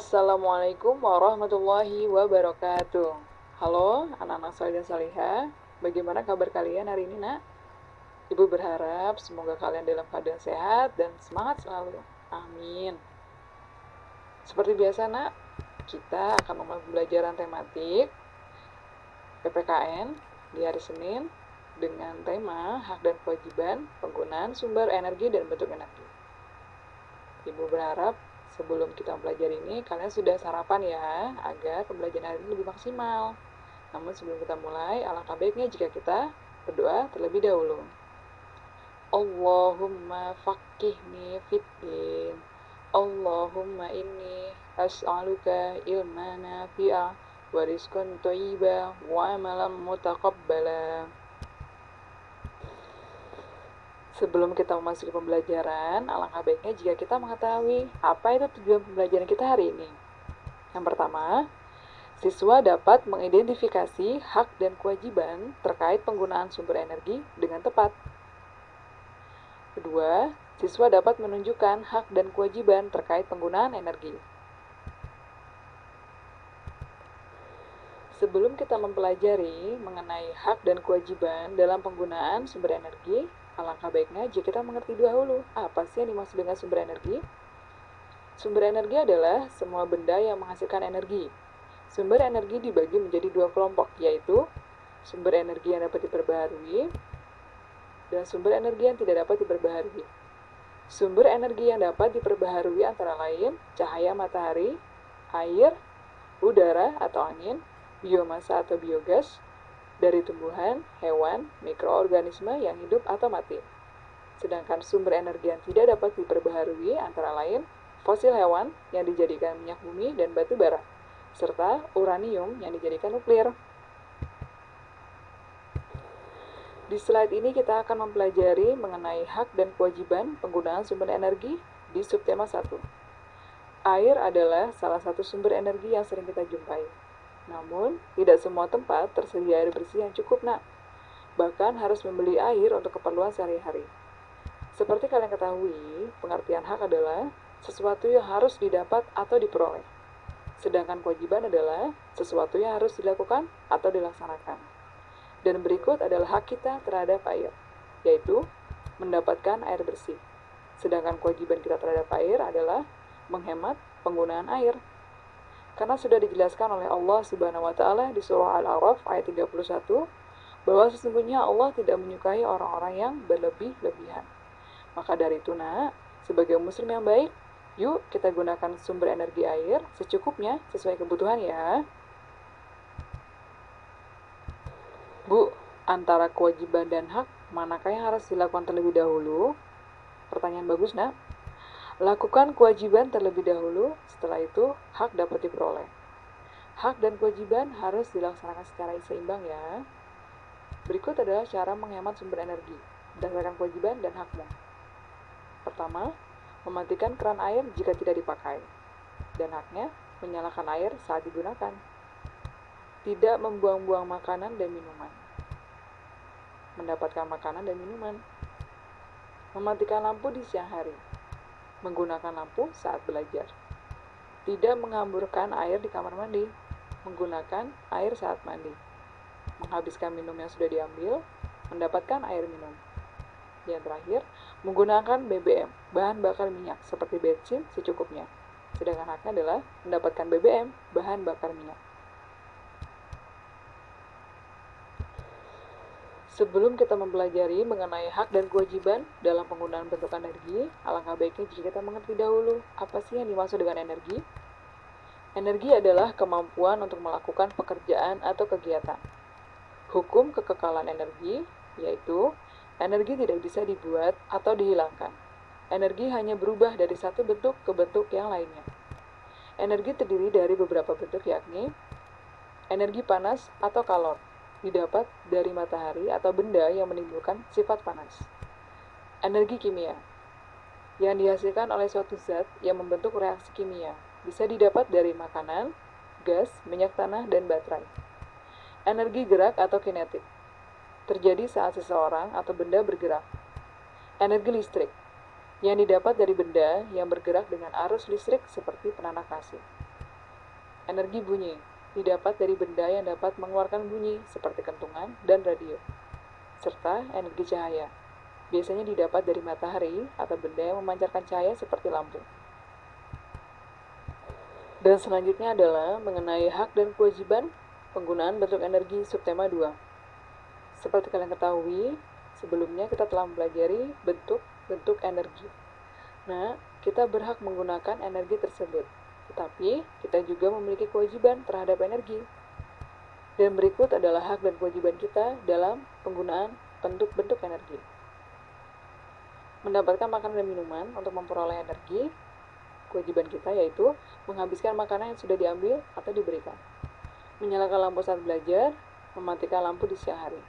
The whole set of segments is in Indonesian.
Assalamualaikum warahmatullahi wabarakatuh. Halo anak-anak salih dan salihah, bagaimana kabar kalian hari ini nak? Ibu berharap semoga kalian dalam keadaan sehat dan semangat selalu. Amin. Seperti biasa nak, kita akan memulai pembelajaran tematik PPKN di hari Senin dengan tema hak dan kewajiban penggunaan sumber energi dan bentuk energi. Ibu berharap sebelum kita belajar ini, kalian sudah sarapan ya, agar pembelajaran hari ini lebih maksimal. Namun sebelum kita mulai, alangkah baiknya jika kita berdoa terlebih dahulu. Allahumma faqihni fiddin. Allahumma inni as'aluka ilman nafi'a wa rizqan thayyiba wa amalan mutaqabbala. Sebelum kita memasuki pembelajaran, alangkah baiknya jika kita mengetahui apa itu tujuan pembelajaran kita hari ini. Yang pertama, siswa dapat mengidentifikasi hak dan kewajiban terkait penggunaan sumber energi dengan tepat. Kedua, siswa dapat menunjukkan hak dan kewajiban terkait penggunaan energi. Sebelum kita mempelajari mengenai hak dan kewajiban dalam penggunaan sumber energi, alangkah baiknya jika kita mengerti dahulu apa sih yang dimaksud dengan sumber energi. Sumber energi adalah semua benda yang menghasilkan energi. Sumber energi dibagi menjadi dua kelompok, yaitu sumber energi yang dapat diperbaharui dan sumber energi yang tidak dapat diperbaharui. Sumber energi yang dapat diperbaharui antara lain cahaya matahari, air, udara atau angin, biomasa atau biogas, dari tumbuhan, hewan, mikroorganisme yang hidup atau mati. Sedangkan sumber energi yang tidak dapat diperbaharui antara lain fosil hewan yang dijadikan minyak bumi dan batu bara, serta uranium yang dijadikan nuklir. Di slide ini kita akan mempelajari mengenai hak dan kewajiban penggunaan sumber energi di subtema 1. Air adalah salah satu sumber energi yang sering kita jumpai. Namun, tidak semua tempat tersedia air bersih yang cukup nak. Bahkan harus membeli air untuk keperluan sehari-hari. Seperti kalian ketahui, pengertian hak adalah sesuatu yang harus didapat atau diperoleh. Sedangkan kewajiban adalah sesuatu yang harus dilakukan atau dilaksanakan. Dan berikut adalah hak kita terhadap air, yaitu mendapatkan air bersih. Sedangkan kewajiban kita terhadap air adalah menghemat penggunaan air. Karena sudah dijelaskan oleh Allah Subhanahu wa taala di surah Al-A'raf ayat 31 bahwa sesungguhnya Allah tidak menyukai orang-orang yang berlebih-lebihan. Maka dari itu nak, sebagai muslim yang baik, yuk kita gunakan sumber energi air secukupnya sesuai kebutuhan ya. Bu, antara kewajiban dan hak, manakah yang harus dilakukan terlebih dahulu? Pertanyaan bagus nak. Lakukan kewajiban terlebih dahulu, setelah itu hak dapat diperoleh. Hak dan kewajiban harus dilaksanakan secara seimbang ya. Berikut adalah cara menghemat sumber energi berdasarkan kewajiban dan hakmu. Pertama, mematikan keran air jika tidak dipakai. Dan haknya, menyalakan air saat digunakan. Tidak membuang-buang makanan dan minuman. Mendapatkan makanan dan minuman. Mematikan lampu di siang hari. Menggunakan lampu saat belajar. Tidak menghamburkan air di kamar mandi. Menggunakan air saat mandi. Menghabiskan minum yang sudah diambil. Mendapatkan air minum. Yang terakhir, menggunakan BBM, bahan bakar minyak, seperti bensin secukupnya. Sedangkan haknya adalah mendapatkan BBM, bahan bakar minyak. Sebelum kita mempelajari mengenai hak dan kewajiban dalam penggunaan bentuk energi, alangkah baiknya jika kita mengerti dahulu apa sih yang dimaksud dengan energi. Energi adalah kemampuan untuk melakukan pekerjaan atau kegiatan. Hukum kekekalan energi, yaitu energi tidak bisa dibuat atau dihilangkan. Energi hanya berubah dari satu bentuk ke bentuk yang lainnya. Energi terdiri dari beberapa bentuk, yakni energi panas atau kalor, didapat dari matahari atau benda yang menimbulkan sifat panas. Energi kimia, yang dihasilkan oleh suatu zat yang membentuk reaksi kimia, bisa didapat dari makanan, gas, minyak tanah, dan baterai. Energi gerak atau kinetik, terjadi saat seseorang atau benda bergerak. Energi listrik, yang didapat dari benda yang bergerak dengan arus listrik seperti penanak nasi. Energi bunyi didapat dari benda yang dapat mengeluarkan bunyi seperti kentungan dan radio, serta energi cahaya. Biasanya didapat dari matahari atau benda yang memancarkan cahaya seperti lampu. Dan selanjutnya adalah mengenai hak dan kewajiban penggunaan bentuk energi subtema 2. Seperti kalian ketahui, sebelumnya kita telah mempelajari bentuk-bentuk energi. Nah, kita berhak menggunakan energi tersebut, tetapi kita juga memiliki kewajiban terhadap energi. Dan berikut adalah hak dan kewajiban kita dalam penggunaan bentuk-bentuk energi. Mendapatkan makanan dan minuman untuk memperoleh energi. Kewajiban kita yaitu menghabiskan makanan yang sudah diambil atau diberikan. Menyalakan lampu saat belajar, mematikan lampu di siang hari.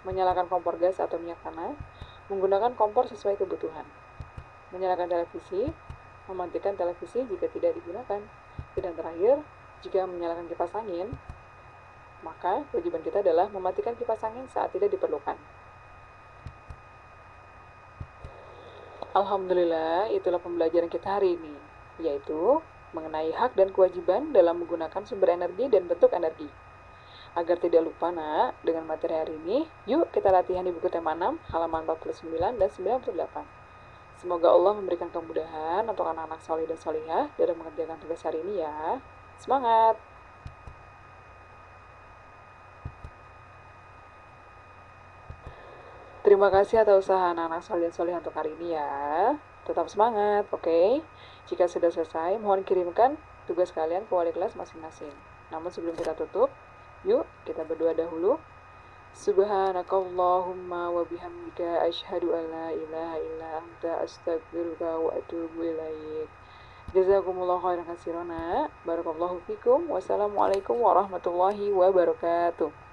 Menyalakan kompor gas atau minyak tanah, menggunakan kompor sesuai kebutuhan. Menyalakan televisi, mematikan televisi jika tidak digunakan. Dan terakhir, jika menyalakan kipas angin, maka kewajiban kita adalah mematikan kipas angin saat tidak diperlukan. Alhamdulillah, itulah pembelajaran kita hari ini, yaitu mengenai hak dan kewajiban dalam menggunakan sumber energi dan bentuk energi. Agar tidak lupa nak, dengan materi hari ini, yuk kita latihan di buku tema 6, halaman 49 dan 98. Semoga Allah memberikan kemudahan untuk anak-anak soleh dan solihah dalam mengerjakan tugas hari ini ya. Semangat! Terima kasih atas usaha anak-anak soleh dan solihah untuk hari ini ya. Tetap semangat, oke? Jika sudah selesai, mohon kirimkan tugas kalian ke wali kelas masing-masing. Namun sebelum kita tutup, yuk kita berdoa dahulu. Subhanakallahumma wa bihamdika asyhadu an la ilaha illa anta astaghfiruka wa atubu ilaik. Jazakumullah khairan katsirana. Barakallahu fikum. Wassalamualaikum warahmatullahi wabarakatuh.